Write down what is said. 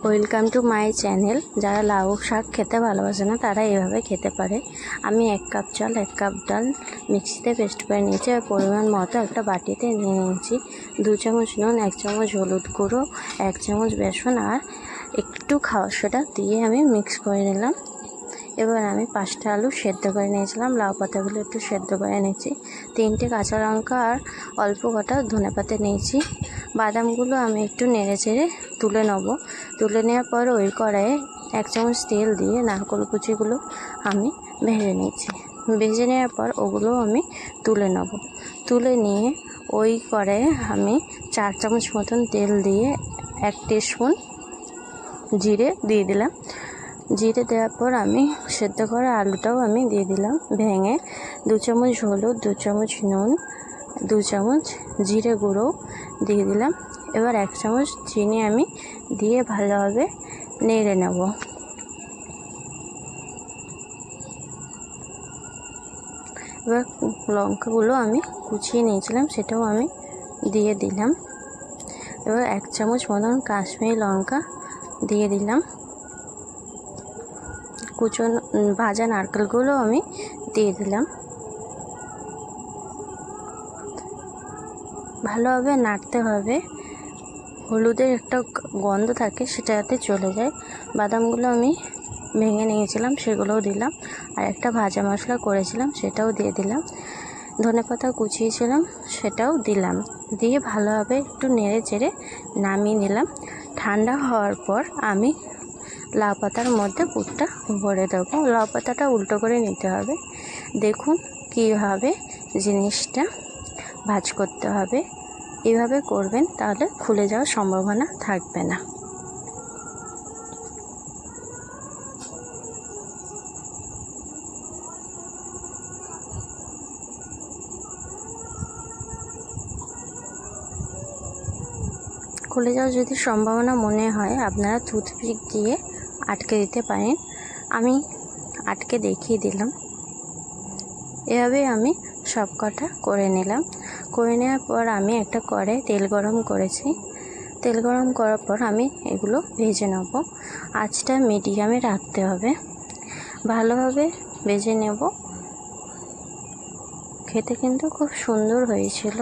Welcome to my channel. যারা লাউ শাক খেতে ভালোবাসে না তারা এভাবে খেতে পারে। আমি 1 কাপ চাল 1 কাপ ডাল মিক্সিতে পেস্ট করে নিয়েছি আর পরিমাণ মতো একটা বাটিতে নিয়ে নিয়েছি 2 চামচ নুন, 1 চামচ হলুদ গুঁড়ো, 1 চামচ বেসন আর একটু খাওয়ার সোডা দিয়ে আমি মিক্স করে নিলাম। এবার আমি 5টা আলু সেদ্ধ করে নিয়েছিলাম, লাউ পাতাগুলো একটু সেদ্ধ করে নিয়েছি, 3টে কাঁচা লঙ্কা আর অল্প কটা ধনেপাতা নিয়েছি। বাদামগুলো আমি একটু নেড়ে চেড়ে তুলে নেব। তুলে নেওয়ার পর ওই কড়াইয়ে 1 চামচ তেল দিয়ে নারকেল কুচিগুলো আমি ভেজে নিয়েছি। ভেজে নেওয়ার পর ওগুলো আমি তুলে নেব। তুলে নিয়ে ওই কড়াইয়ে আমি 4 চামচ মতন তেল দিয়ে 1 টিস্পুন জিরে দিয়ে দিলাম। জিরে দেওয়ার পর আমি সেদ্ধ করা আলুটাও আমি দিয়ে দিলাম ভেঙে। 2 চামচ হলুদ, 2 চামচ নুন, 2 চামচ জিরে গুঁড়ো দিয়ে দিলাম। এবার 1 চামচ চিনি আমি দিয়ে ভালোভাবে নেড়ে নেব। এবার লঙ্কাগুলো আমি কুচিয়ে নিয়েছিলাম সেটাও আমি দিয়ে দিলাম। এবার 1 চামচ মতন কাশ্মীরি লঙ্কা দিয়ে দিলাম। ভাজা নারকেলগুলো আমি দিয়ে দিলাম। ভালোভাবে নাড়তে হবে, হলুদের একটা গন্ধ থাকে সেটা যাতে চলে যায়। বাদামগুলো আমি ভেঙে নিয়েছিলাম সেগুলোও দিলাম, আর একটা ভাজা মশলা করেছিলাম সেটাও দিয়ে দিলাম। ধনেপাতা কুচিয়েছিলাম সেটাও দিলাম, দিয়ে ভালোভাবে একটু নেড়ে চেড়ে নামিয়ে নিলাম। ঠান্ডা হওয়ার পর আমি লাউ পাতার মধ্যে পুরটা ভরে দেবো। লাউ পাতাটা উল্টো করে নিতে হবে। দেখুন কীভাবে জিনিসটা ভাজ করতে হবে, এভাবে করবেন তাহলে খুলে যাওয়ার সম্ভাবনা থাকবে না। খুলে যাওয়ার যদি সম্ভাবনা মনে হয় আপনারা টুথপিক দিয়ে আটকে দিতে পারেন। আমি আটকে দেখিয়ে দিলাম। এভাবে আমি সব কটা করে নিলাম। করে নেওয়ার পর আমি একটা কড়াই তেল গরম করেছি। তেল গরম করার পর আমি এগুলো ভেজে নেব। আঁচটা মিডিয়ামে রাখতে হবে, ভালোভাবে ভেজে নেব। খেতে কিন্তু খুব সুন্দর হয়েছিল।